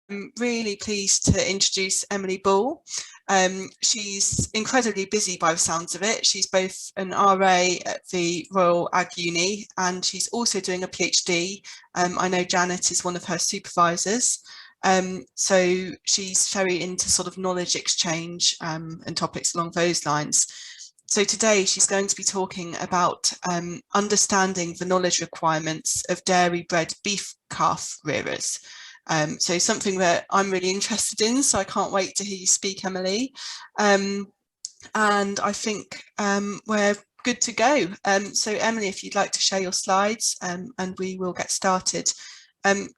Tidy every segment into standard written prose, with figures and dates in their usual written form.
I'm really pleased to introduce Emily Ball. She's incredibly busy by the sounds of it. She's both an RA at the Royal Ag Uni and she's also doing a PhD. I know Janet is one of her supervisors. So she's very into sort of knowledge exchange and topics along those lines. So today she's going to be talking about understanding the knowledge requirements of dairy-bred beef calf rearers. So something that I'm really interested in, so I can't wait to hear you speak, Emily. And I think we're good to go. So Emily, if you'd like to share your slides and we will get started.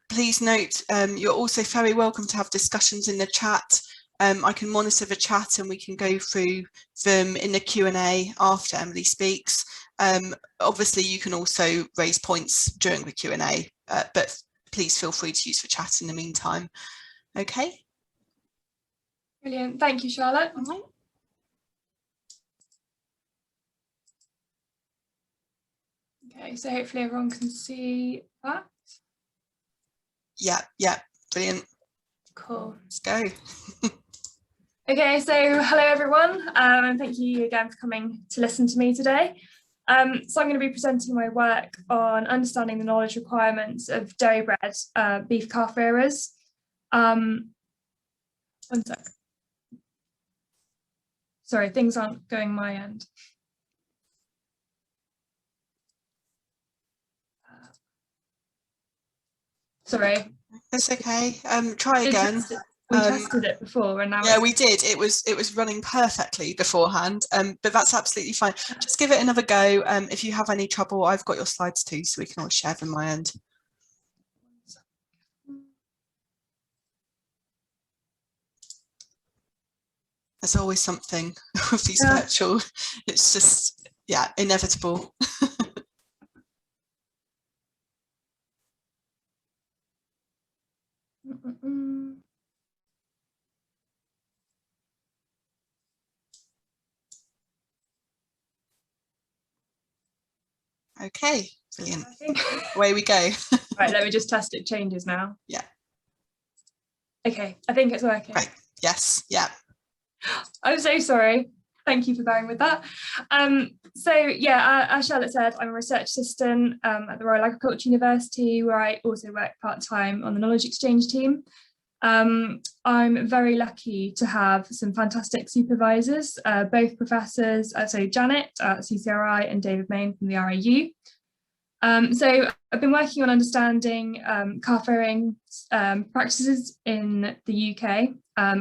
Please note, you're also very welcome to have discussions in the chat. I can monitor the chat and we can go through them in the Q&A after Emily speaks. Obviously, you can also raise points during the Q&A, but please feel free to use the chat in the meantime. Okay. Brilliant. Thank you, Charlotte. All right. Okay, so hopefully everyone can see that. Yeah, brilliant. Cool. Let's go. Okay, so hello everyone, and thank you again for coming to listen to me today. So I'm going to be presenting my work on understanding the knowledge requirements of dairy-bred beef calf rearers. One sec. Sorry, things aren't going my end. Sorry. That's okay. Try again. We tested it before and now yeah, we did. It was running perfectly beforehand, but that's absolutely fine. Just give it another go. If you have any trouble, I've got your slides too, so we can always share them my end. There's always something with these virtual. It's just, yeah, inevitable. Okay, brilliant. Away we go. Right, let me just test it changes now. Yeah. Okay, I think it's working. Right. Yes, yeah. I'm so sorry. Thank you for bearing with that. So yeah, as Charlotte said, I'm a research assistant at the Royal Agricultural University, where I also work part-time on the knowledge exchange team. I'm very lucky to have some fantastic supervisors, both professors, so Janet at CCRI and David Main from the RAU. So I've been working on understanding calf rearing practices in the UK,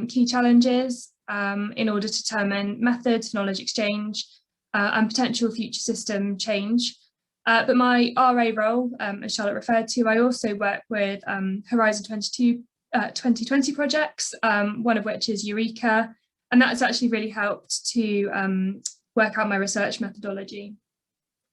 key challenges in order to determine methods for knowledge exchange and potential future system change. But my RA role, as Charlotte referred to, I also work with Horizon 2020 projects, one of which is Eureka, and that's actually really helped to work out my research methodology.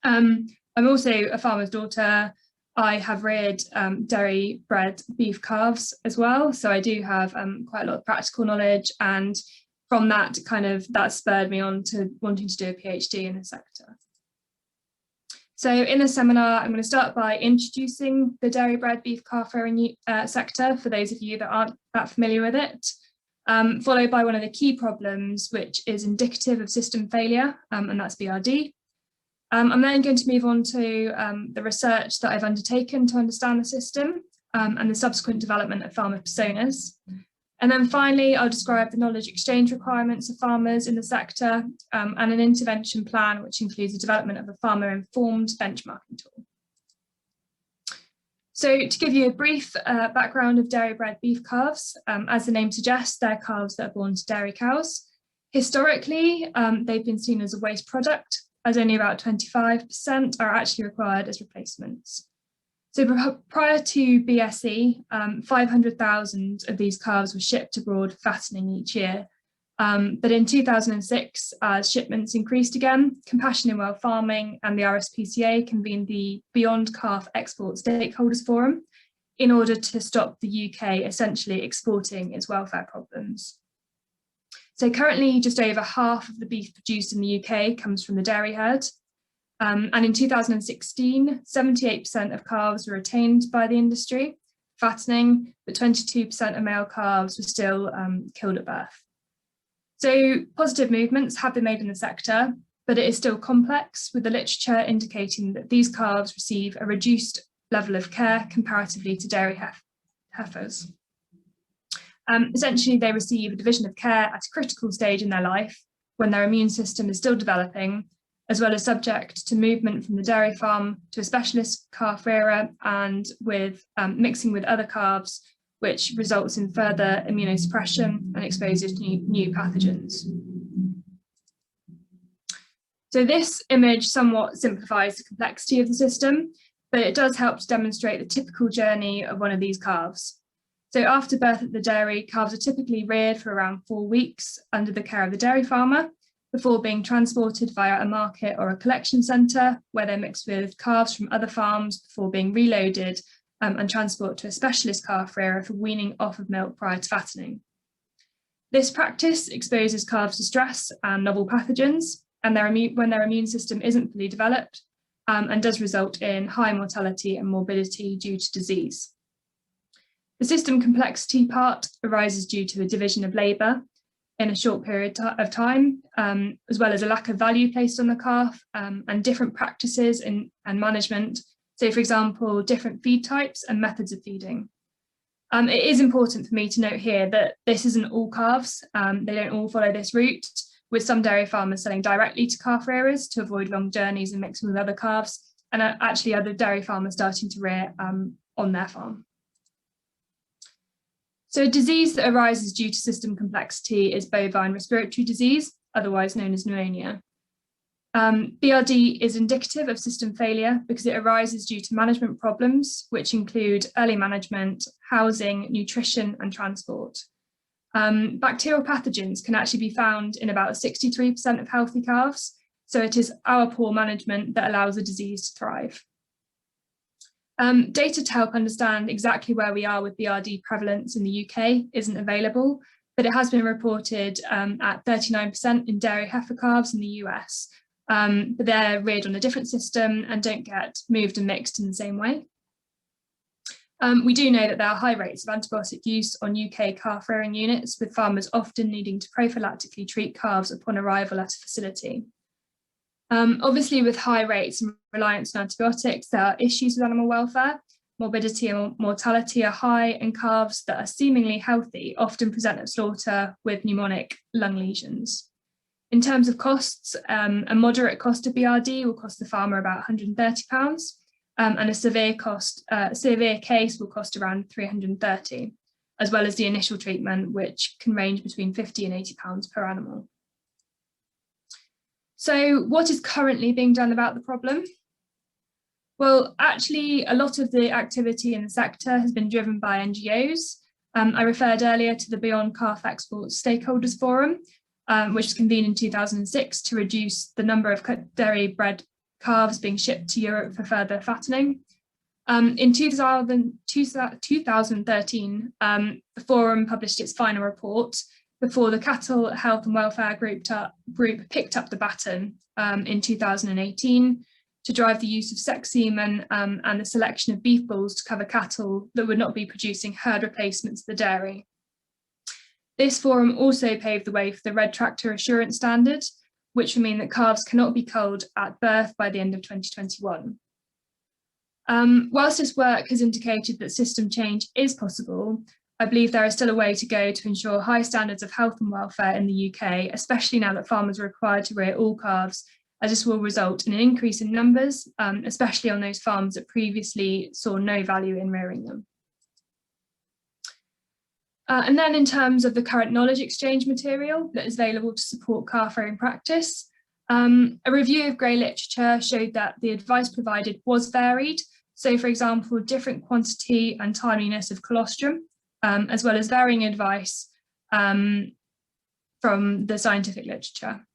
I'm also a farmer's daughter. I have reared dairy-bred beef calves as well, so I do have quite a lot of practical knowledge, and from that that spurred me on to wanting to do a PhD in the sector. So in the seminar, I'm going to start by introducing the dairy-bred beef calf rearing sector for those of you that aren't that familiar with it, followed by one of the key problems, which is indicative of system failure, and that's BRD. I'm then going to move on to the research that I've undertaken to understand the system and the subsequent development of farmer personas. And then finally, I'll describe the knowledge exchange requirements of farmers in the sector and an intervention plan, which includes the development of a farmer-informed benchmarking tool. So to give you a brief background of dairy-bred beef calves, as the name suggests, they're calves that are born to dairy cows. Historically, they've been seen as a waste product, as only about 25% are actually required as replacements. So prior to BSE, 500,000 of these calves were shipped abroad for fattening each year. But in 2006, as shipments increased again, Compassion in World Farming and the RSPCA convened the Beyond Calf Export Stakeholders Forum in order to stop the UK essentially exporting its welfare problems. So currently just over half of the beef produced in the UK comes from the dairy herd. And in 2016, 78% of calves were retained by the industry, fattening, but 22% of male calves were still killed at birth. So positive movements have been made in the sector, but it is still complex, with the literature indicating that these calves receive a reduced level of care comparatively to dairy heifers. Essentially, they receive a division of care at a critical stage in their life when their immune system is still developing, as well as subject to movement from the dairy farm to a specialist calf rearer and with mixing with other calves, which results in further immunosuppression and exposure to new pathogens. So this image somewhat simplifies the complexity of the system, but it does help to demonstrate the typical journey of one of these calves. So after birth at the dairy, calves are typically reared for around 4 weeks under the care of the dairy farmer before being transported via a market or a collection centre where they're mixed with calves from other farms before being reloaded and transported to a specialist calf rearer for weaning off of milk prior to fattening. This practice exposes calves to stress and novel pathogens and when their immune system isn't fully developed and does result in high mortality and morbidity due to disease. The system complexity part arises due to a division of labour in a short period of time, as well as a lack of value placed on the calf and different practices and management. So, for example, different feed types and methods of feeding. It is important for me to note here that this isn't all calves. They don't all follow this route, with some dairy farmers selling directly to calf rearers to avoid long journeys and mixing with other calves, and actually other dairy farmers starting to rear on their farm. So a disease that arises due to system complexity is bovine respiratory disease, otherwise known as pneumonia. BRD is indicative of system failure because it arises due to management problems, which include early management, housing, nutrition, and transport. Bacterial pathogens can actually be found in about 63% of healthy calves, so it is our poor management that allows the disease to thrive. Data to help understand exactly where we are with BRD prevalence in the UK isn't available, but it has been reported at 39% in dairy heifer calves in the US, but they're reared on a different system and don't get moved and mixed in the same way. We do know that there are high rates of antibiotic use on UK calf rearing units, with farmers often needing to prophylactically treat calves upon arrival at a facility. Obviously, with high rates and reliance on antibiotics, there are issues with animal welfare. Morbidity and mortality are high, and calves that are seemingly healthy often present at slaughter with pneumonic lung lesions. In terms of costs, a moderate cost of BRD will cost the farmer about £130, and a severe case will cost around £330, as well as the initial treatment, which can range between £50 and £80 per animal. So what is currently being done about the problem? Well, actually, a lot of the activity in the sector has been driven by NGOs. I referred earlier to the Beyond Calf Exports Stakeholders Forum, which was convened in 2006 to reduce the number of dairy-bred calves being shipped to Europe for further fattening. In 2013, the forum published its final report before the Cattle Health and Welfare Group picked up the baton in 2018 to drive the use of sex semen and the selection of beef bulls to cover cattle that would not be producing herd replacements at the dairy. This forum also paved the way for the Red Tractor Assurance Standard, which would mean that calves cannot be culled at birth by the end of 2021. Whilst this work has indicated that system change is possible, I believe there is still a way to go to ensure high standards of health and welfare in the UK, especially now that farmers are required to rear all calves, as this will result in an increase in numbers, especially on those farms that previously saw no value in rearing them. And then in terms of the current knowledge exchange material that is available to support calf rearing practice, a review of grey literature showed that the advice provided was varied. So, for example, different quantity and timeliness of colostrum, as well as varying advice from the scientific literature.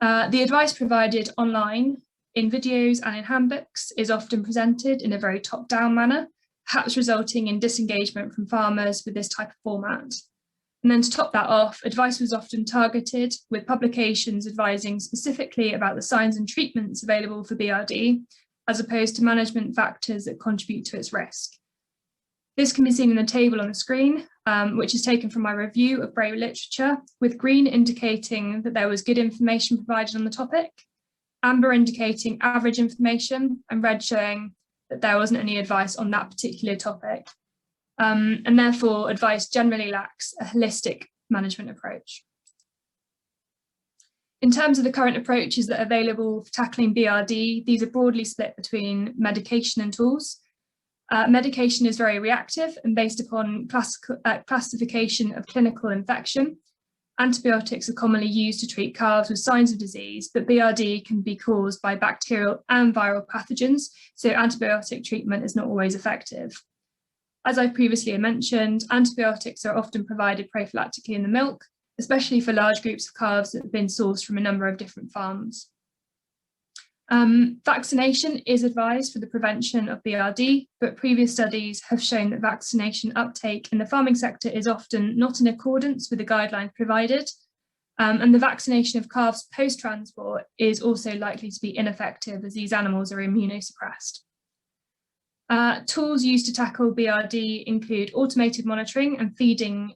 The advice provided online in videos and in handbooks is often presented in a very top-down manner, perhaps resulting in disengagement from farmers with this type of format. And then to top that off, advice was often targeted, with publications advising specifically about the signs and treatments available for BRD, as opposed to management factors that contribute to its risk. This can be seen in the table on the screen, which is taken from my review of Bray literature, with green indicating that there was good information provided on the topic, amber indicating average information, and red showing that there wasn't any advice on that particular topic. And therefore, advice generally lacks a holistic management approach. In terms of the current approaches that are available for tackling BRD, these are broadly split between medication and tools. Medication is very reactive and based upon classification of clinical infection. Antibiotics are commonly used to treat calves with signs of disease, but BRD can be caused by bacterial and viral pathogens, so antibiotic treatment is not always effective. As I previously mentioned, antibiotics are often provided prophylactically in the milk, especially for large groups of calves that have been sourced from a number of different farms. Vaccination is advised for the prevention of BRD, but previous studies have shown that vaccination uptake in the farming sector is often not in accordance with the guidelines provided, and the vaccination of calves post-transport is also likely to be ineffective as these animals are immunosuppressed. Tools used to tackle BRD include automated monitoring and feeding,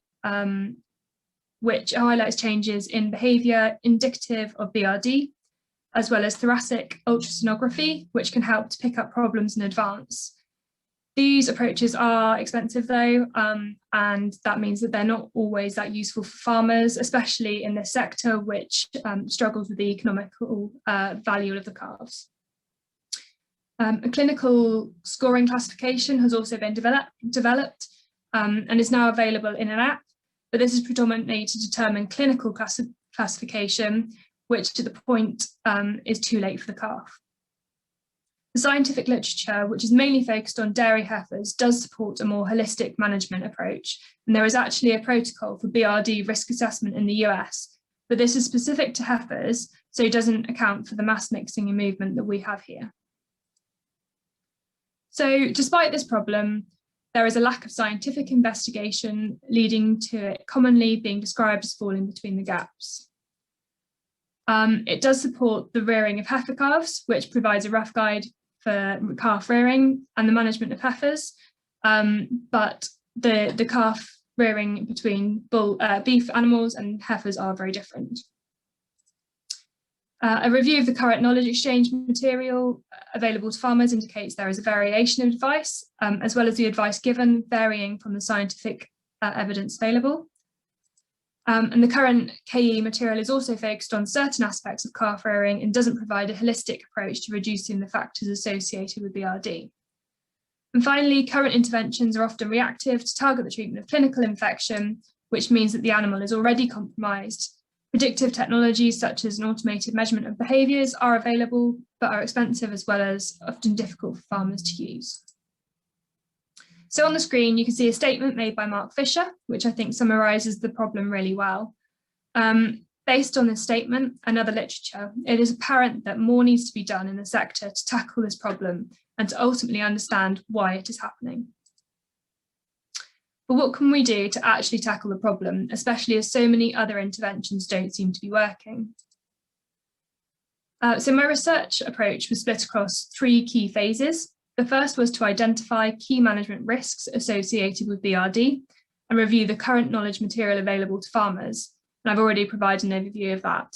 which highlights changes in behaviour indicative of BRD, as well as thoracic ultrasonography, which can help to pick up problems in advance. These approaches are expensive though, and that means that they're not always that useful for farmers, especially in this sector, which struggles with the economical value of the calves. A clinical scoring classification has also been developed and is now available in an app, but this is predominantly to determine clinical classification, which to the point is too late for the calf. The scientific literature, which is mainly focused on dairy heifers, does support a more holistic management approach, and there is actually a protocol for BRD risk assessment in the US, but this is specific to heifers, so it doesn't account for the mass mixing and movement that we have here. So despite this problem, there is a lack of scientific investigation, leading to it commonly being described as falling between the gaps. It does support the rearing of heifer calves, which provides a rough guide for calf rearing and the management of heifers, but the calf rearing between beef animals and heifers are very different. A review of the current knowledge exchange material available to farmers indicates there is a variation of advice, as well as the advice given varying from the scientific evidence available. And the current KE material is also focused on certain aspects of calf rearing and doesn't provide a holistic approach to reducing the factors associated with BRD. And finally, current interventions are often reactive to target the treatment of clinical infection, which means that the animal is already compromised. Predictive technologies such as an automated measurement of behaviours are available, but are expensive as well as often difficult for farmers to use. So on the screen, you can see a statement made by Mark Fisher, which I think summarises the problem really well. Based on this statement and other literature, it is apparent that more needs to be done in the sector to tackle this problem and to ultimately understand why it is happening. But what can we do to actually tackle the problem, especially as so many other interventions don't seem to be working? So my research approach was split across 3 key phases. The first was to identify key management risks associated with BRD and review the current knowledge material available to farmers. And I've already provided an overview of that.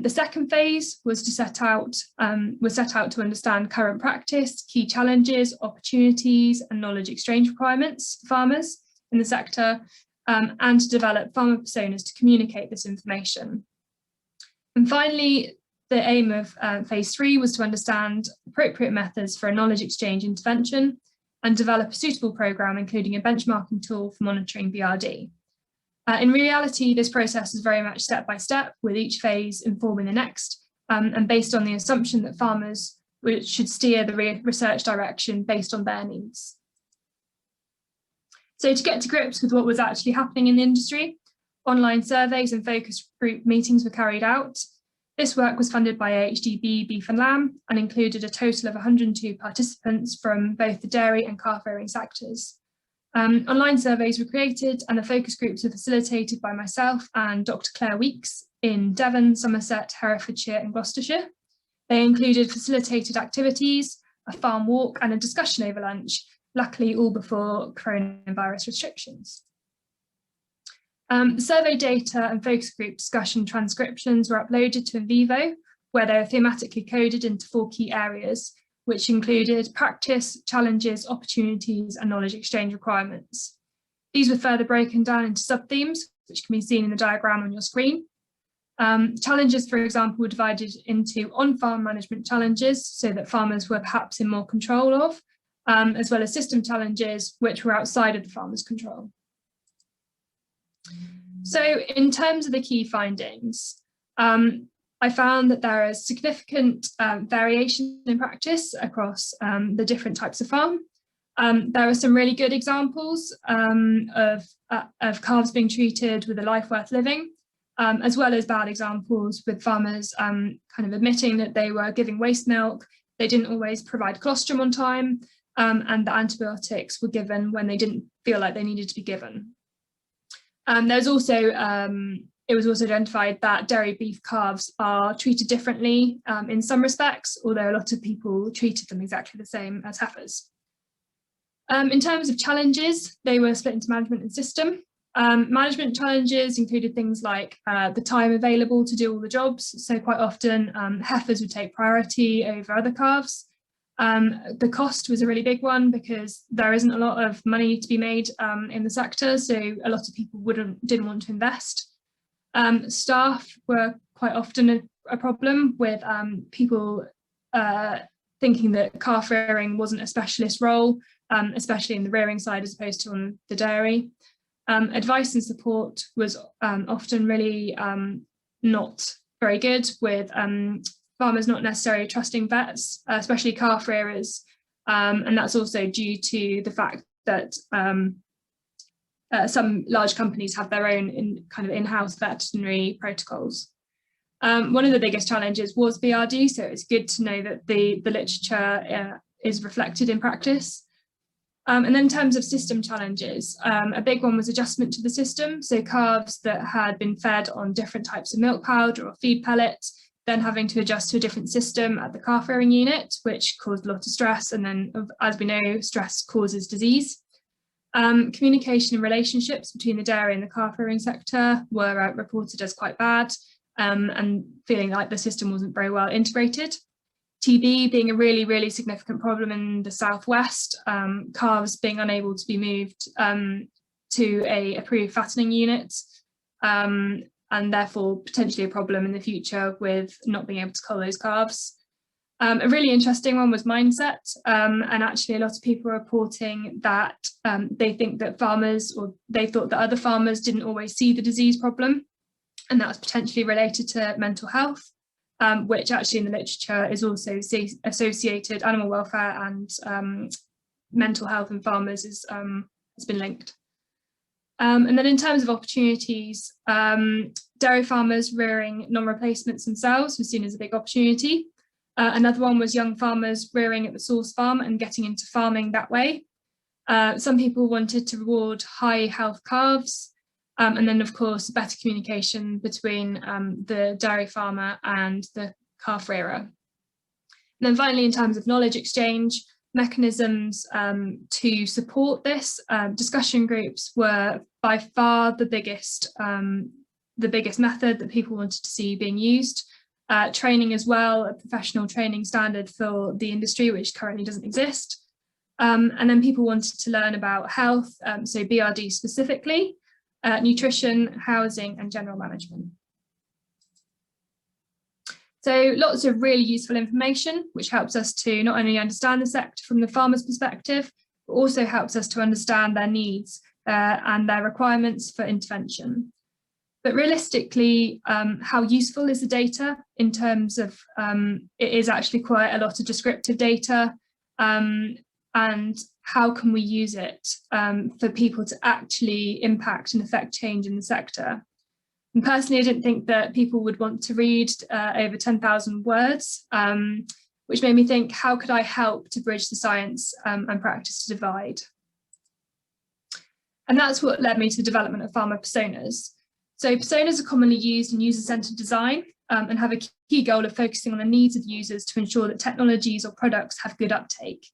The second phase was to set out to understand current practice, key challenges, opportunities, and knowledge exchange requirements for farmers in the sector, and to develop farmer personas to communicate this information. And finally, the aim of phase 3 was to understand appropriate methods for a knowledge exchange intervention and develop a suitable programme, including a benchmarking tool for monitoring BRD. In reality, this process is very much step by step, with each phase informing the next, and based on the assumption that farmers should steer the research direction based on their needs. So to get to grips with what was actually happening in the industry, online surveys and focus group meetings were carried out. This work was funded by AHDB Beef and Lamb and included a total of 102 participants from both the dairy and calf rearing sectors. Online surveys were created and the focus groups were facilitated by myself and Dr. Claire Weeks in Devon, Somerset, Herefordshire and Gloucestershire. They included facilitated activities, a farm walk and a discussion over lunch, luckily all before coronavirus restrictions. Survey data and focus group discussion transcriptions were uploaded to Invivo, where they were thematically coded into 4 key areas, which included practice, challenges, opportunities, and knowledge exchange requirements. These were further broken down into sub-themes, which can be seen in the diagram on your screen. Challenges, for example, were divided into on-farm management challenges, so that farmers were perhaps in more control of, as well as system challenges, which were outside of the farmer's control. So in terms of the key findings, I found that there is significant variation in practice across the different types of farm. There are some really good examples of calves being treated with a life worth living, as well as bad examples with farmers kind of admitting that they were giving waste milk, they didn't always provide colostrum on time, and the antibiotics were given when they didn't feel like they needed to be given. There's also, it was also identified that dairy beef calves are treated differently in some respects, although a lot of people treated them exactly the same as heifers. In terms of challenges, they were split into management and system. Management challenges included things like the time available to do all the jobs. So quite often heifers would take priority over other calves. The cost was a really big one because there isn't a lot of money to be made in the sector, so a lot of people didn't want to invest. Staff were quite often a problem with people thinking that calf rearing wasn't a specialist role, especially in the rearing side as opposed to on the dairy. Advice and support was often really not very good, with farmers not necessarily trusting vets, especially calf rearers, and that's also due to the fact that some large companies have their own in-house veterinary protocols. One of the biggest challenges was BRD, so it's good to know that the literature is reflected in practice. And then in terms of system challenges, a big one was adjustment to the system. So calves that had been fed on different types of milk powder or feed pellets, then having to adjust to a different system at the calf rearing unit, which caused a lot of stress. And then, as we know, stress causes disease. Communication and relationships between the dairy and the calf rearing sector were reported as quite bad, and feeling like the system wasn't very well integrated. TB being a really, really significant problem in the southwest, calves being unable to be moved to a approved fattening unit, and therefore potentially a problem in the future with not being able to cull those calves. A really interesting one was mindset, and actually a lot of people are reporting that they think that farmers, or they thought that other farmers didn't always see the disease problem, and that was potentially related to mental health, which actually in the literature is also associated. Animal welfare and mental health in farmers has been linked. And then in terms of opportunities, dairy farmers rearing non-replacements themselves was seen as a big opportunity. Another one was young farmers rearing at the source farm and getting into farming that way. Some people wanted to reward high health calves, and then of course better communication between the dairy farmer and the calf rearer. And then finally, in terms of knowledge exchange, mechanisms to support this, discussion groups were by far the biggest method that people wanted to see being used. Training as well, a professional training standard for the industry, which currently doesn't exist. And then people wanted to learn about health, so BRD specifically, nutrition, housing, and general management. So lots of really useful information, which helps us to not only understand the sector from the farmer's perspective, but also helps us to understand their needs and their requirements for intervention. But realistically, how useful is the data in terms of, it is actually quite a lot of descriptive data, and how can we use it for people to actually impact and affect change in the sector? And personally, I didn't think that people would want to read over 10,000 words, which made me think, how could I help to bridge the science and practice divide? And that's what led me to the development of Pharma personas. So personas are commonly used in user-centered design and have a key goal of focusing on the needs of users to ensure that technologies or products have good uptake.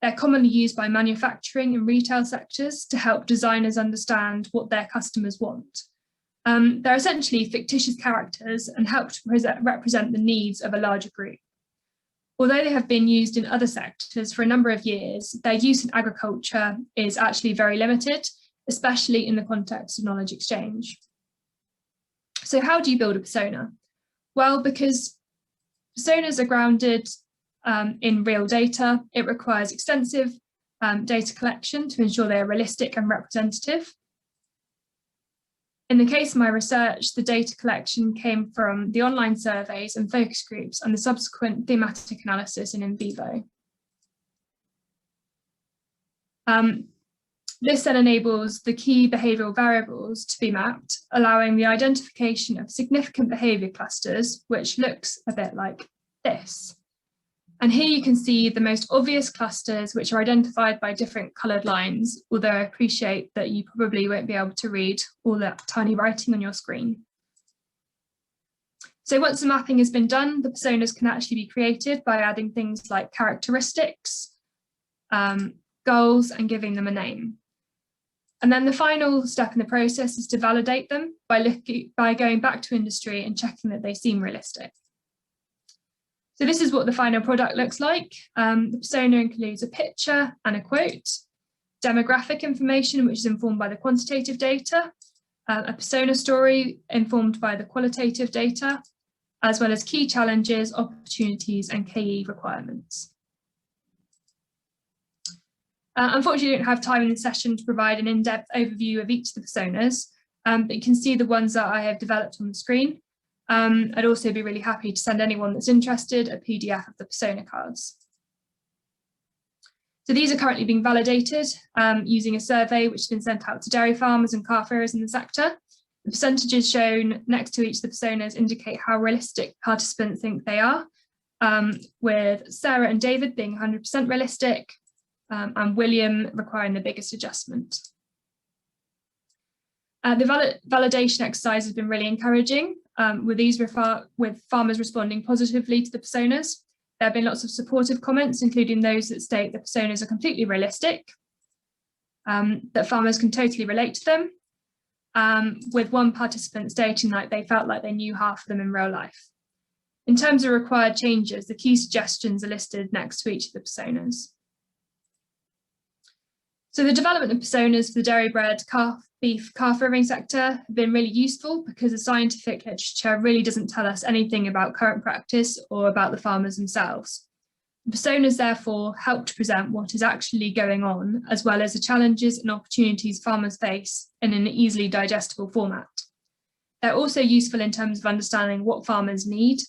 They're commonly used by manufacturing and retail sectors to help designers understand what their customers want. They're essentially fictitious characters and help to represent the needs of a larger group. Although they have been used in other sectors for a number of years, their use in agriculture is actually very limited, especially in the context of knowledge exchange. So how do you build a persona? Well, because personas are grounded in real data, it requires extensive data collection to ensure they are realistic and representative. In the case of my research, the data collection came from the online surveys and focus groups and the subsequent thematic analysis in vivo. This then enables the key behavioural variables to be mapped, allowing the identification of significant behaviour clusters, which looks a bit like this. And here you can see the most obvious clusters, which are identified by different coloured lines, although I appreciate that you probably won't be able to read all that tiny writing on your screen. So once the mapping has been done, the personas can actually be created by adding things like characteristics, goals, and giving them a name. And then the final step in the process is to validate them by going back to industry and checking that they seem realistic. So this is what the final product looks like. The persona includes a picture and a quote, demographic information, which is informed by the quantitative data, a persona story informed by the qualitative data, as well as key challenges, opportunities, and KE requirements. Unfortunately, I don't have time in this session to provide an in-depth overview of each of the personas, but you can see the ones that I have developed on the screen. I'd also be really happy to send anyone that's interested a PDF of the persona cards. So these are currently being validated using a survey which has been sent out to dairy farmers and calf rearers in the sector. The percentages shown next to each of the personas indicate how realistic participants think they are, with Sarah and David being 100% realistic, and William requiring the biggest adjustment. The validation exercise has been really encouraging, with farmers responding positively to the personas. There have been lots of supportive comments, including those that state the personas are completely realistic, that farmers can totally relate to them, with one participant stating that they felt like they knew half of them in real life. In terms of required changes, the key suggestions are listed next to each of the personas. So the development of personas for the dairy-bred beef calf rearing sector have been really useful because the scientific literature really doesn't tell us anything about current practice or about the farmers themselves. The personas therefore help to present what is actually going on, as well as the challenges and opportunities farmers face in an easily digestible format. They're also useful in terms of understanding what farmers need,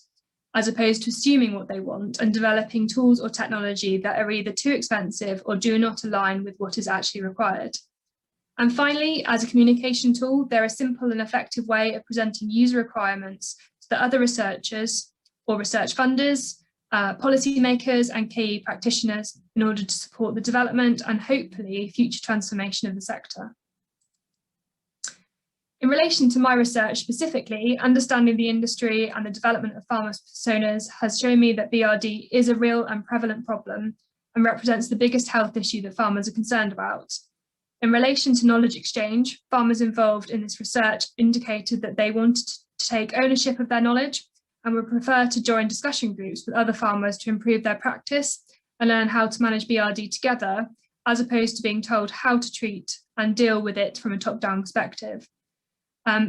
as opposed to assuming what they want and developing tools or technology that are either too expensive or do not align with what is actually required. And finally, as a communication tool, they're a simple and effective way of presenting user requirements to other researchers or research funders, policymakers and KE practitioners in order to support the development and hopefully future transformation of the sector. In relation to my research specifically, understanding the industry and the development of farmers' personas has shown me that BRD is a real and prevalent problem and represents the biggest health issue that farmers are concerned about. In relation to knowledge exchange, farmers involved in this research indicated that they wanted to take ownership of their knowledge and would prefer to join discussion groups with other farmers to improve their practice and learn how to manage BRD together, as opposed to being told how to treat and deal with it from a top-down perspective.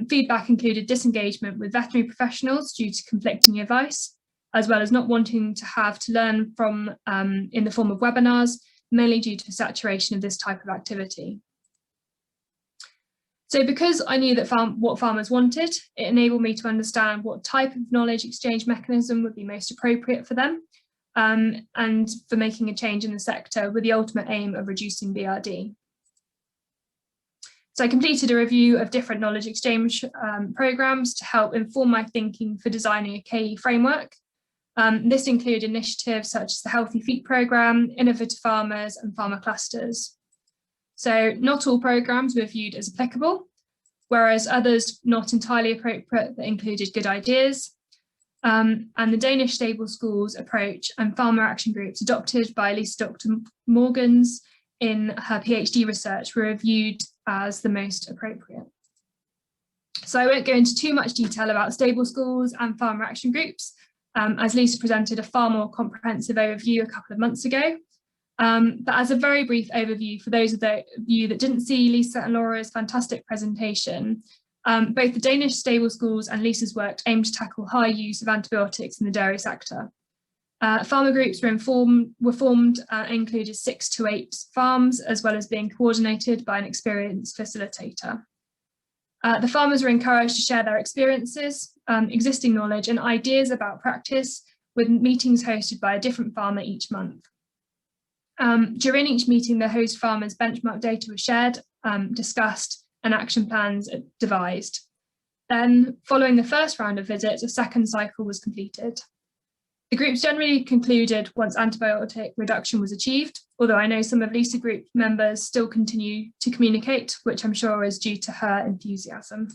Feedback included disengagement with veterinary professionals due to conflicting advice, as well as not wanting to have to learn from in the form of webinars, mainly due to saturation of this type of activity. So because I knew that what farmers wanted, it enabled me to understand what type of knowledge exchange mechanism would be most appropriate for them and for making a change in the sector with the ultimate aim of reducing BRD. So I completed a review of different knowledge exchange programmes to help inform my thinking for designing a KE framework. This included initiatives such as the Healthy Feet programme, Innovative Farmers and Farmer Clusters. So not all programmes were viewed as applicable, whereas others not entirely appropriate that included good ideas. and the Danish stable schools approach and farmer action groups adopted by Lisa Dr. Morgans in her PhD research were reviewed as the most appropriate. So I won't go into too much detail about stable schools and farmer action groups, as Lisa presented a far more comprehensive overview a couple of months ago. But as a very brief overview for those of you that didn't see Lisa and Laura's fantastic presentation, both the Danish stable schools and Lisa's work aim to tackle high use of antibiotics in the dairy sector. Farmer groups were formed and included 6 to 8 farms, as well as being coordinated by an experienced facilitator. The farmers were encouraged to share their experiences, existing knowledge and ideas about practice, with meetings hosted by a different farmer each month. During each meeting, the host farmers' benchmark data was shared, discussed, and action plans devised. Then, following the first round of visits, a second cycle was completed. The groups generally concluded once antibiotic reduction was achieved, although I know some of Lisa Group members still continue to communicate, which I'm sure is due to her enthusiasm.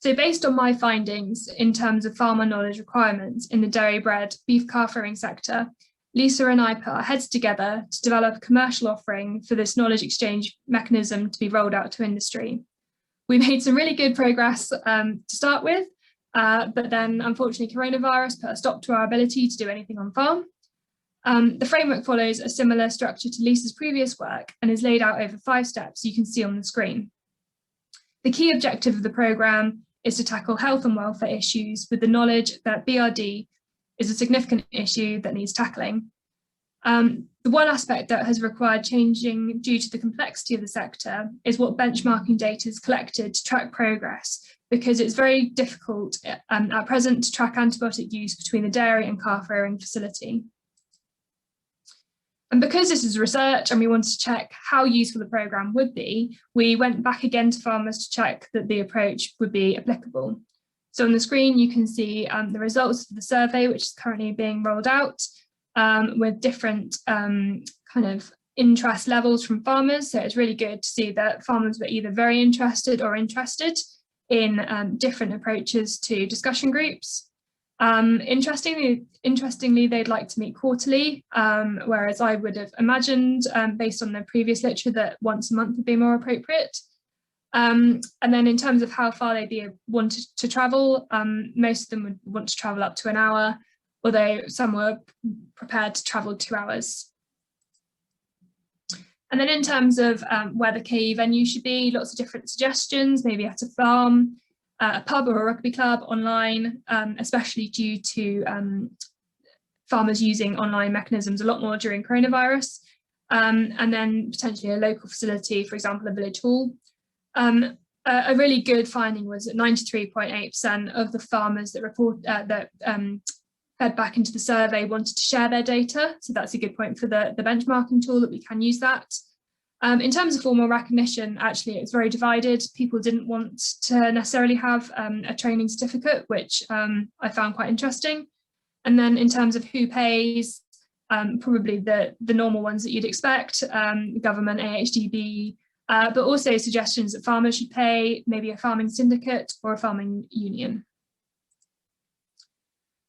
So based on my findings in terms of farmer knowledge requirements in the dairy-bred beef calf rearing sector, Lisa and I put our heads together to develop a commercial offering for this knowledge exchange mechanism to be rolled out to industry. We made some really good progress to start with, but then unfortunately coronavirus put a stop to our ability to do anything on farm. The framework follows a similar structure to Lisa's previous work and is laid out over 5 steps you can see on the screen. The key objective of the programme is to tackle health and welfare issues with the knowledge that BRD is a significant issue that needs tackling. The one aspect that has required changing due to the complexity of the sector is what benchmarking data is collected to track progress, because it's very difficult at present to track antibiotic use between the dairy and calf rearing facility. And because this is research and we wanted to check how useful the programme would be, we went back again to farmers to check that the approach would be applicable. So on the screen, you can see the results of the survey, which is currently being rolled out, with different kind of interest levels from farmers. So it's really good to see that farmers were either very interested or interested in different approaches to discussion groups. Interestingly, they'd like to meet quarterly, whereas I would have imagined, based on the previous literature, that once a month would be more appropriate. And then in terms of how far they'd be wanted to travel, most of them would want to travel up to an hour, although some were prepared to travel 2 hours. And then in terms of where the KE venue should be, lots of different suggestions, maybe at a farm, a pub or a rugby club, online, especially due to farmers using online mechanisms a lot more during coronavirus, and then potentially a local facility, for example, a village hall. A really good finding was that 93.8% of the farmers that fed back into the survey wanted to share their data. So that's a good point for the benchmarking tool, that we can use that. In terms of formal recognition, actually, it's very divided. People didn't want to necessarily have a training certificate, which I found quite interesting. And then in terms of who pays, probably the normal ones that you'd expect, government, AHDB, but also suggestions that farmers should pay, maybe a farming syndicate or a farming union.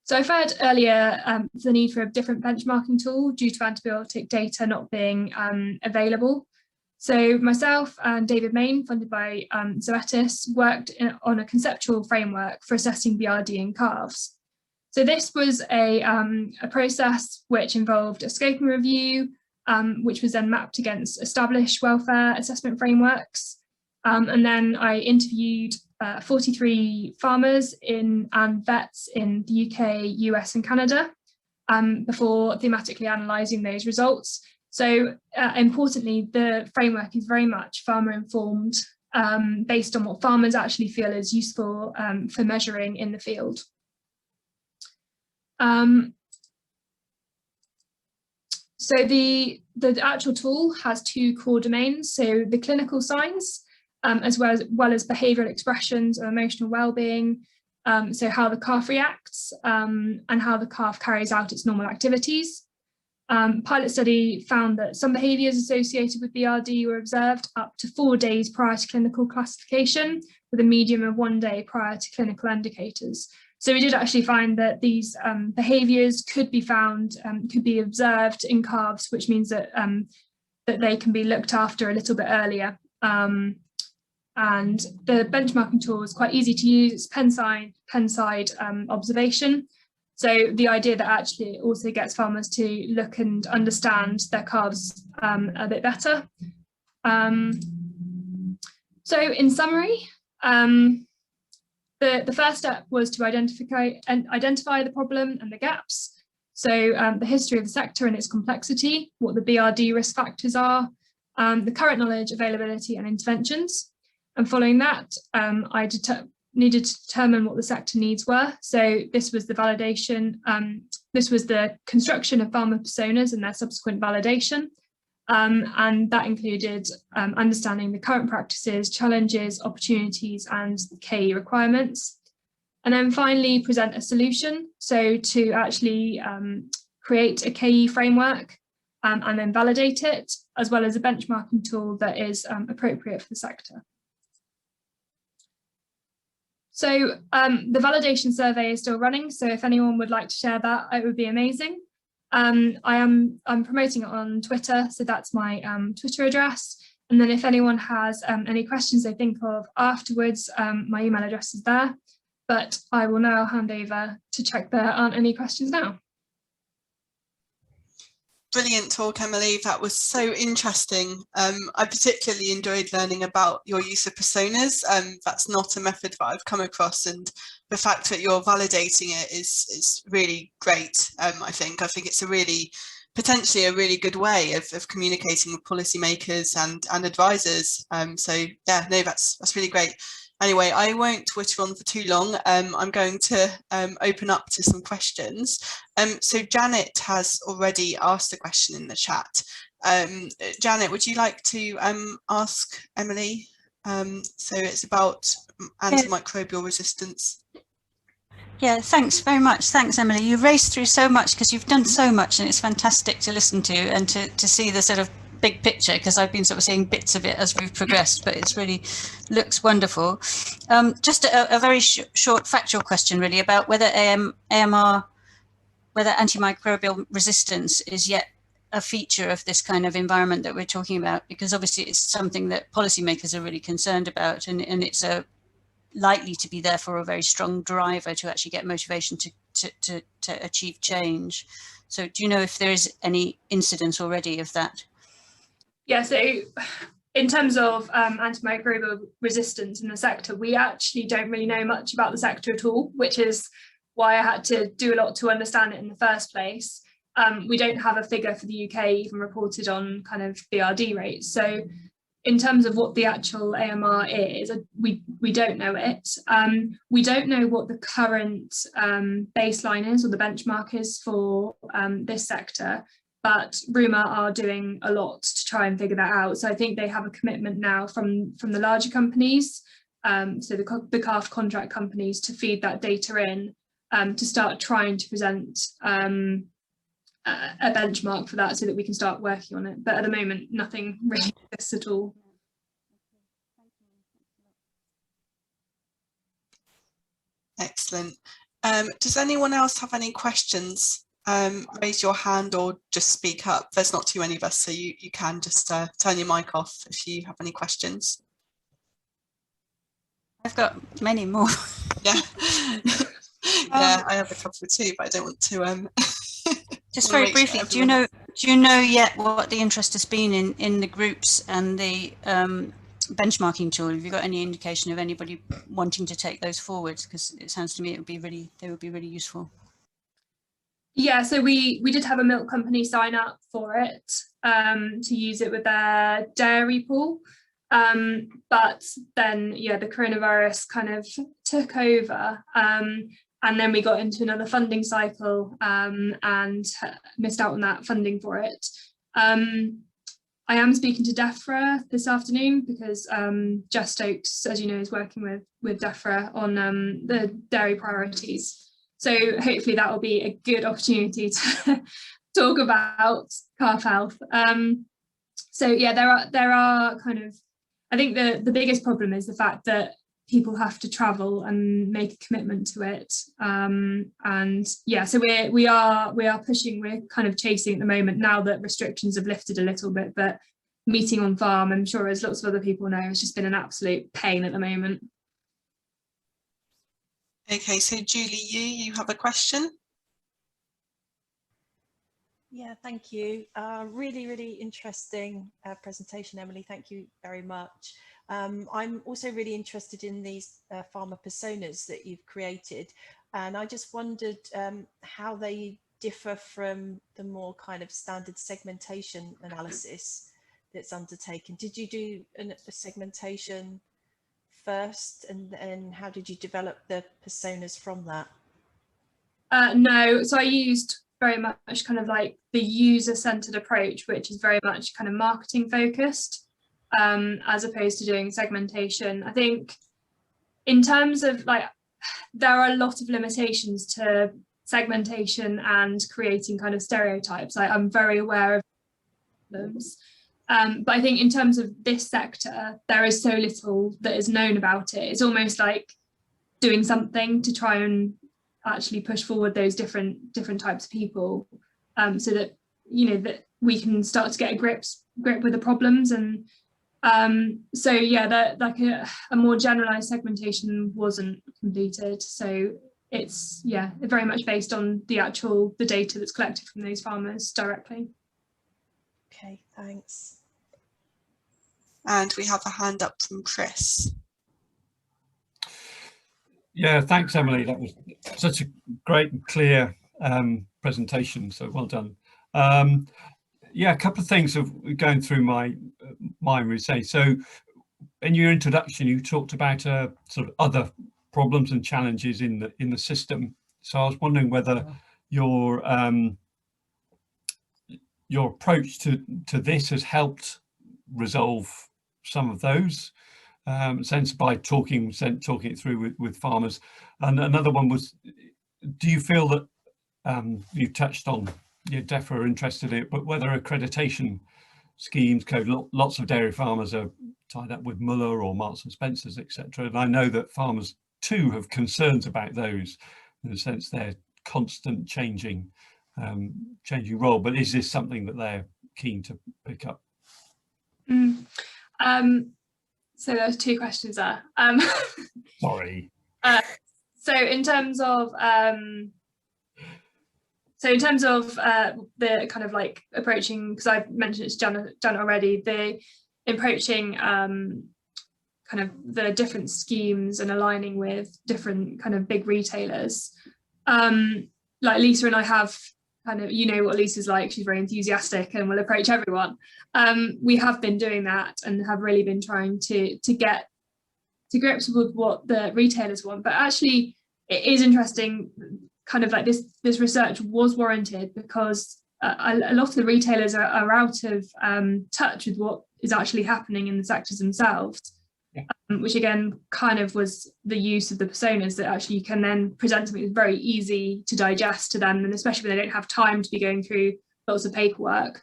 So I've heard earlier the need for a different benchmarking tool due to antibiotic data not being available. So myself and David Main, funded by Zoetis, worked on a conceptual framework for assessing BRD in calves. So this was a process which involved a scoping review, which was then mapped against established welfare assessment frameworks. And then I interviewed 43 farmers and vets in the UK, US and Canada before thematically analysing those results. So importantly, the framework is very much farmer informed, based on what farmers actually feel is useful for measuring in the field. So the actual tool has 2 core domains. So the clinical signs, as well as behavioural expressions of emotional well-being, so how the calf reacts and how the calf carries out its normal activities. Pilot study found that some behaviours associated with BRD were observed up to 4 days prior to clinical classification, with a median of 1 day prior to clinical indicators. So we did actually find that these behaviours could be found, could be observed in calves, which means that that they can be looked after a little bit earlier. And the benchmarking tool is quite easy to use. It's pen-side observation. So the idea that actually it also gets farmers to look and understand their calves a bit better. So in summary, the first step was to identify the problem and the gaps. So the history of the sector and its complexity, what the BRD risk factors are, the current knowledge, availability and interventions. And following that, I needed to determine what the sector needs were. So this was the validation, this was the construction of farmer personas and their subsequent validation. And that included understanding the current practices, challenges, opportunities, and KE requirements. And then finally present a solution. So to actually create a KE framework and then validate it, as well as a benchmarking tool that is appropriate for the sector. So the validation survey is still running. So if anyone would like to share that, it would be amazing. I'm promoting it on Twitter, so that's my Twitter address. And then if anyone has any questions they think of afterwards, my email address is there. But I will now hand over to check there aren't any questions now. Brilliant talk, Emily. That was so interesting. I particularly enjoyed learning about your use of personas. That's not a method that I've come across, and the fact that you're validating it is really great. I think it's potentially a really good way of communicating with policymakers and advisors. So yeah, no, that's really great. Anyway, I won't Twitter on for too long. I'm going to open up to some questions. So Janet has already asked a question in the chat. Janet, would you like to ask Emily? So it's about antimicrobial resistance. Yeah, thanks very much. Thanks, Emily. You raced through so much because you've done so much, and it's fantastic to listen to and to see the sort of big picture, because I've been sort of seeing bits of it as we've progressed, but it's really looks wonderful. Just a very short factual question really about whether AMR, whether antimicrobial resistance is yet a feature of this kind of environment that we're talking about, because obviously it's something that policymakers are really concerned about, and it's likely to be therefore a very strong driver to actually get motivation to achieve change. So do you know if there is any incidence already of that? Yeah, so in terms of antimicrobial resistance in the sector, we actually don't really know much about the sector at all, which is why I had to do a lot to understand it in the first place. We don't have a figure for the UK even reported on kind of BRD rates. So in terms of what the actual AMR is, we don't know it. We don't know what the current baseline is or the benchmark is for this sector. But RUMA are doing a lot to try and figure that out. So I think they have a commitment now from the larger companies, so the calf contract companies, to feed that data in, to start trying to present a benchmark for that so that we can start working on it. But at the moment, nothing really exists at all. Excellent. Does anyone else have any questions? Raise your hand or just speak up. There's not too many of us, so you can just turn your mic off if you have any questions. I've got many more. Yeah. Yeah, I have a couple too, but I don't want to just very briefly, do you know yet what the interest has been in the groups and the benchmarking tool? Have you got any indication of anybody wanting to take those forwards? Because it sounds to me they would be really useful. Yeah, so we did have a milk company sign up for it to use it with their dairy pool, but then yeah, the coronavirus kind of took over, and then we got into another funding cycle and missed out on that funding for it. I am speaking to DEFRA this afternoon because Jess Stokes, as you know, is working with DEFRA on the dairy priorities. So hopefully that will be a good opportunity to talk about calf health. So yeah, there are kind of, I think the biggest problem is the fact that people have to travel and make a commitment to it. And yeah, so we are pushing, we're kind of chasing at the moment now that restrictions have lifted a little bit, but meeting on farm, I'm sure as lots of other people know, it's just been an absolute pain at the moment. Okay, so Julie, you have a question? Yeah, thank you. Really, really interesting presentation, Emily. Thank you very much. I'm also really interested in these farmer personas that you've created, and I just wondered how they differ from the more kind of standard segmentation analysis that's undertaken. Did you do a segmentation first, and then how did you develop the personas from that? No, so I used very much kind of like the user-centered approach, which is very much kind of marketing focused, as opposed to doing segmentation. I think in terms of like, there are a lot of limitations to segmentation and creating kind of stereotypes. I'm very aware of them. But I think in terms of this sector, there is so little that is known about it. It's almost like doing something to try and actually push forward those different types of people, so that, you know, that we can start to get a grip with the problems. And so yeah, that like a more generalized segmentation wasn't completed. So it's, yeah, very much based on the data that's collected from those farmers directly. Okay, thanks. And we have a hand up from Chris. Yeah, thanks, Emily. That was such a great and clear presentation, so well done. Yeah, a couple of things of going through my mind, we say. So in your introduction, you talked about sort of other problems and challenges in the system. So I was wondering whether your approach to this has helped resolve some of those, sense by talking it through with farmers. And another one was, do you feel that you touched on, you definitely are interested in it, but whether accreditation schemes, lots of dairy farmers are tied up with Muller or Marks and Spencers, etc. And I know that farmers too have concerns about those, in the sense they're constant changing role. But is this something that they're keen to pick up? So there's two questions there. Sorry. So in terms of the kind of like approaching, because I've mentioned it's done already, the approaching kind of the different schemes and aligning with different kind of big retailers. Like Lisa and I have kind of, you know what Lisa's like, she's very enthusiastic and will approach everyone. We have been doing that and have really been trying to get to grips with what the retailers want. But actually it is interesting, kind of like this research was warranted, because a lot of the retailers are out of touch with what is actually happening in the sectors themselves. Yeah. Which again kind of was the use of the personas, that actually you can then present something that's very easy to digest to them, and especially when they don't have time to be going through lots of paperwork.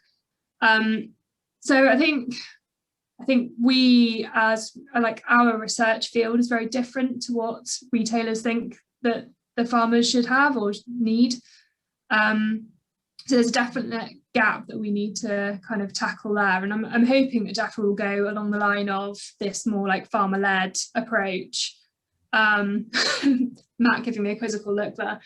So I think we, as like, our research field is very different to what retailers think that the farmers should have or need. So there's a definite gap that we need to kind of tackle there, and I'm hoping that DEFRA will go along the line of this more like farmer-led approach. Matt giving me a quizzical look there.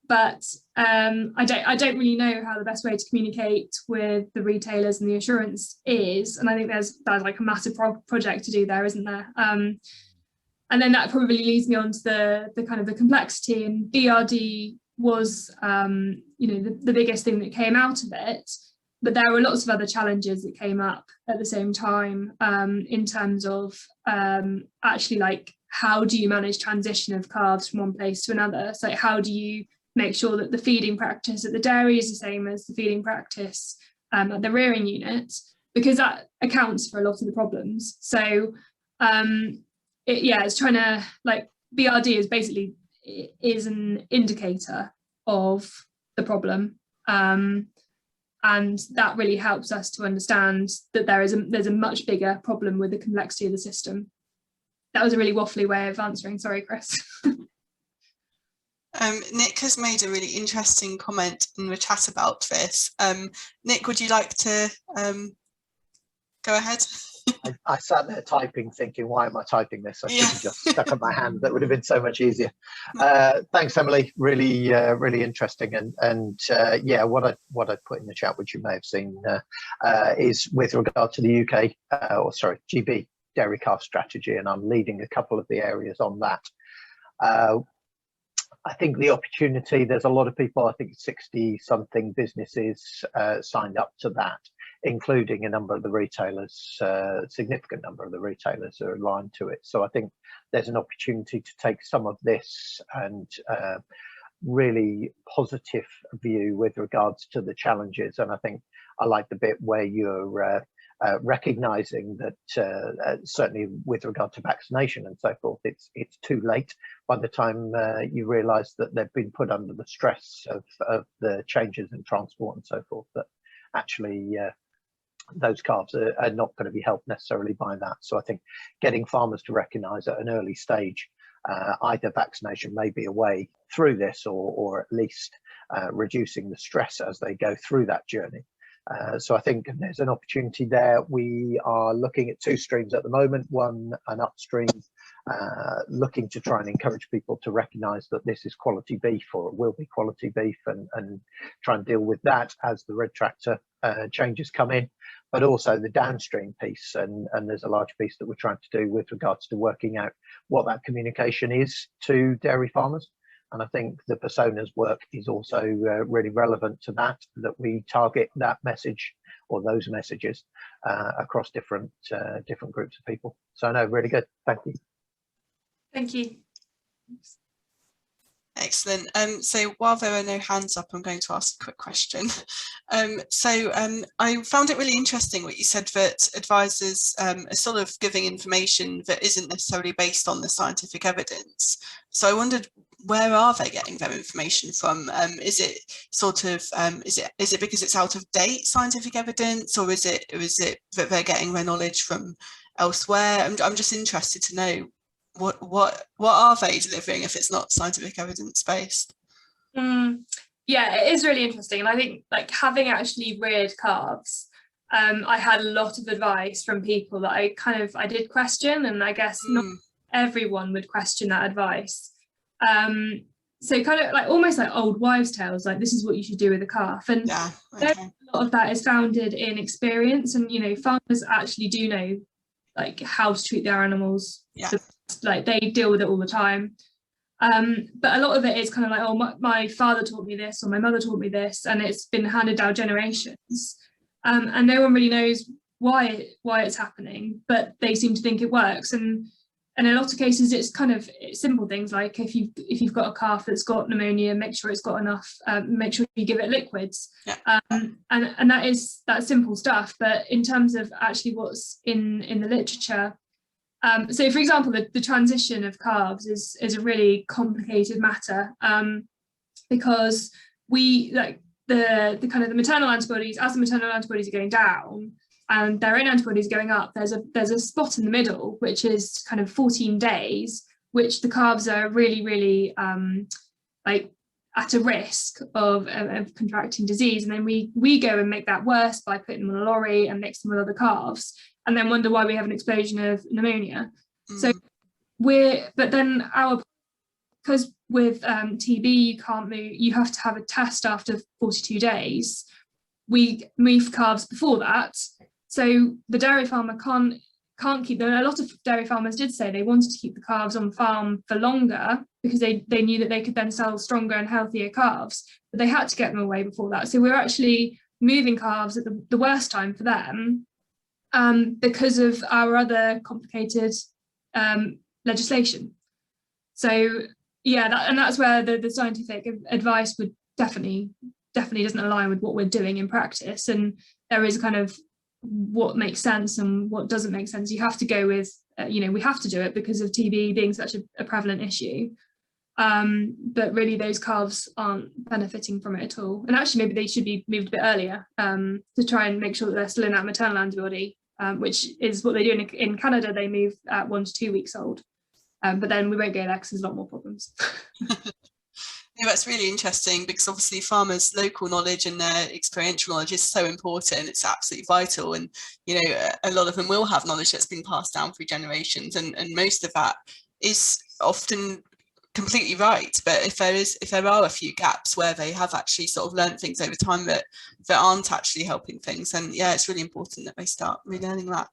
But I don't really know how the best way to communicate with the retailers and the assurance is, and I think there's like a massive project to do there, isn't there? And then that probably leads me on to the kind of the complexity, and BRD was you know, the biggest thing that came out of it, but there were lots of other challenges that came up at the same time, in terms of actually, like, how do you manage transition of calves from one place to another? So how do you make sure that the feeding practice at the dairy is the same as the feeding practice at the rearing unit, because that accounts for a lot of the problems. So it's trying to, like, BRD is basically is an indicator of the problem, and that really helps us to understand that there's a much bigger problem with the complexity of the system. that was a really waffly way of answering. Sorry, Chris. Nick has made a really interesting comment in the chat about this. Nick, would you like to go ahead? I sat there typing, thinking, why am I typing this? I should have just stuck up my hand. That would have been so much easier. Thanks, Emily. Really, really interesting. And yeah, what I put in the chat, which you may have seen, is with regard to the UK, or sorry, GB dairy calf strategy, and I'm leading a couple of the areas on that. I think the opportunity, there's a lot of people, I think 60 something businesses signed up to that, including a number of the retailers, significant number of the retailers are aligned to it. So I think there's an opportunity to take some of this and really positive view with regards to the challenges. And I think I like the bit where you're recognizing that certainly with regard to vaccination and so forth, it's too late by the time you realize that they've been put under the stress of the changes in transport and so forth, that actually those calves are not going to be helped necessarily by that. So I think getting farmers to recognize at an early stage either vaccination may be a way through this, or at least reducing the stress as they go through that journey. So I think there's an opportunity there. We are looking at two streams at the moment. One, an upstream, looking to try and encourage people to recognise that this is quality beef, or it will be quality beef, and try and deal with that as the red tractor changes come in. But also the downstream piece, and there's a large piece that we're trying to do with regards to working out what that communication is to dairy farmers. And I think the personas work is also really relevant to that we target that message or those messages across different groups of people. So no, really good. Thank you. Thank you. Excellent. So while there are no hands up, I'm going to ask a quick question. I found it really interesting what you said, that advisors are sort of giving information that isn't necessarily based on the scientific evidence. So I wondered, where are they getting their information from? Is it sort of is it because it's out of date scientific evidence, or is it that they're getting their knowledge from elsewhere? I'm just interested to know what are they delivering if it's not scientific evidence based? Yeah, it is really interesting, and I think, like, having actually reared calves, I had a lot of advice from people that I did question, and I guess not everyone would question that advice. So kind of like almost like old wives' tales, like this is what you should do with a calf, and yeah, okay. A lot of that is founded in experience, and farmers actually do know like how to treat their animals. Yeah. Like they deal with it all the time. But a lot of it is kind of like, oh, my father taught me this, or my mother taught me this, and it's been handed down generations, and no one really knows why it's happening, but they seem to think it works. And in a lot of cases, it's kind of simple things like if you've got a calf that's got pneumonia, make sure it's got enough. Make sure you give it liquids, and that's simple stuff. But in terms of actually what's in the literature, so for example, the transition of calves is a really complicated matter, because we like the kind of the maternal antibodies, as the maternal antibodies are going down and their own antibodies are going up, there's a spot in the middle, which is kind of 14 days, which the calves are really, really like at a risk of contracting disease. And then we go and make that worse by putting them on a lorry and mix them with other calves, and then wonder why we have an explosion of pneumonia. So because with TB you can't move, you have to have a test after 42 days. We move calves before that, so the dairy farmer can't keep them. A lot of dairy farmers did say they wanted to keep the calves on farm for longer because they knew that they could then sell stronger and healthier calves, but they had to get them away before that. So we're actually moving calves at the worst time for them, because of our other complicated legislation. So yeah, that's where the scientific advice would definitely doesn't align with what we're doing in practice, and there is kind of what makes sense and what doesn't make sense. You have to go with we have to do it because of TB being such a prevalent issue, but really those calves aren't benefiting from it at all, and actually maybe they should be moved a bit earlier, to try and make sure that they're still in that maternal antibody, which is what they do in Canada. They move at 1 to 2 weeks old, but then we won't go there because there's a lot more problems. Yeah, that's really interesting, because obviously farmers' local knowledge and their experiential knowledge is so important. It's absolutely vital, and a lot of them will have knowledge that's been passed down through generations, and most of that is often completely right. But if there are a few gaps where they have actually sort of learned things over time that aren't actually helping things, then yeah, it's really important that they start relearning that.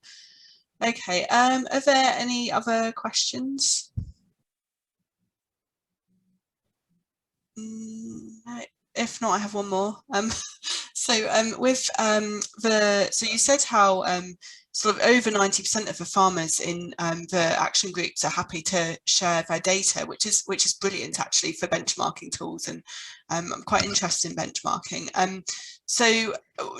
Okay, are there any other questions? No. If not, I have one more. So you said how sort of over 90% of the farmers in the action groups are happy to share their data, which is brilliant actually for benchmarking tools, and I'm quite interested in benchmarking. So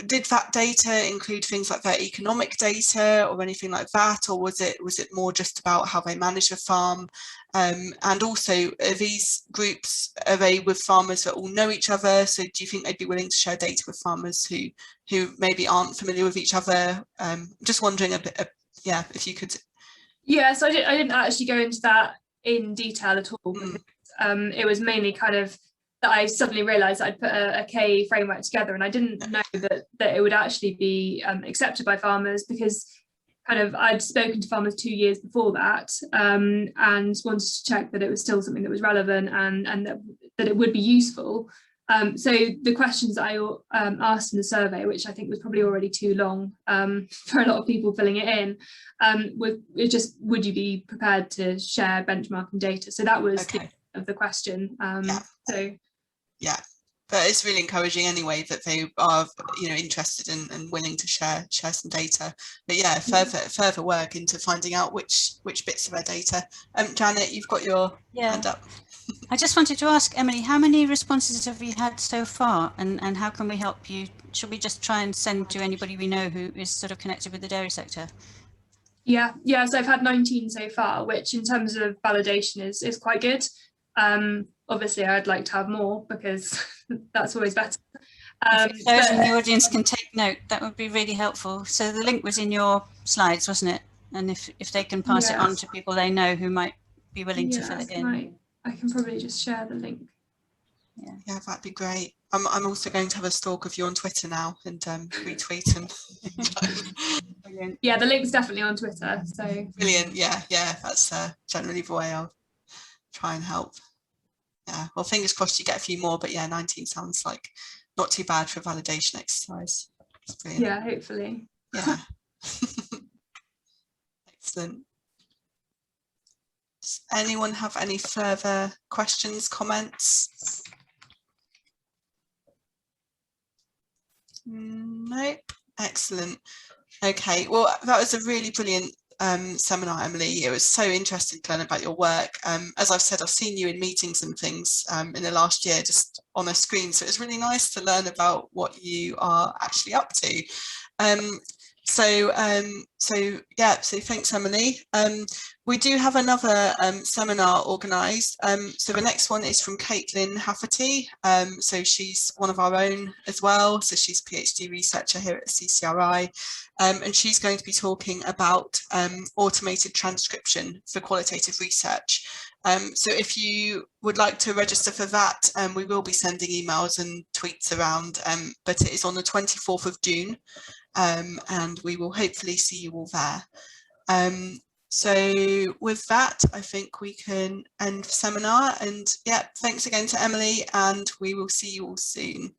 did that data include things like their economic data or anything like that, or was it more just about how they manage a farm? And also, are these groups, are they with farmers that all know each other? So do you think they'd be willing to share data with farmers who maybe aren't familiar with each other? Just wondering a bit, yeah, if you could. Yeah, so I didn't actually go into that in detail at all. Because, it was mainly kind of that I suddenly realised I'd put a K framework together, and I didn't know that it would actually be accepted by farmers, because kind of I'd spoken to farmers 2 years before that, and wanted to check that it was still something that was relevant and that it would be useful. So the questions I asked in the survey, which I think was probably already too long for a lot of people filling it in, would you be prepared to share benchmarking data? So that was okay. of the question. Yeah, but it's really encouraging anyway that they are interested and willing to share some data. But yeah, further work into finding out which bits of our data. Janet, you've got your hand up. I just wanted to ask Emily, how many responses have you had so far, and how can we help you? Should we just try and send to anybody we know who is sort of connected with the dairy sector? Yeah, so I've had 19 so far, which in terms of validation is quite good. Obviously I'd like to have more, because that's always better. If those in the audience can take note, that would be really helpful. So the link was in your slides, wasn't it? And if they can pass it on to people they know who might be willing to fill it in. I can probably just share the link. Yeah, that'd be great. I'm also going to have a stalk of you on Twitter now and retweet and. Brilliant. Yeah, the link's definitely on Twitter. So brilliant. Yeah, that's generally the way I'll try and help. Yeah, well, fingers crossed you get a few more, but yeah, 19 sounds like not too bad for a validation exercise. Yeah, hopefully. Yeah. Excellent. Does anyone have any further questions, comments? No. Excellent. Okay, well, that was a really brilliant seminar, Emily. It was so interesting to learn about your work. As I've said, I've seen you in meetings and things in the last year just on a screen, so it's really nice to learn about what you are actually up to. So thanks, Emily. We do have another seminar organised. So the next one is from Caitlin Hafferty. So she's one of our own as well. So she's a PhD researcher here at CCRI. And she's going to be talking about automated transcription for qualitative research. So if you would like to register for that, we will be sending emails and tweets around, but it is on the 24th of June. And we will hopefully see you all there. So with that, I think we can end the seminar, and yeah, thanks again to Emily, and we will see you all soon.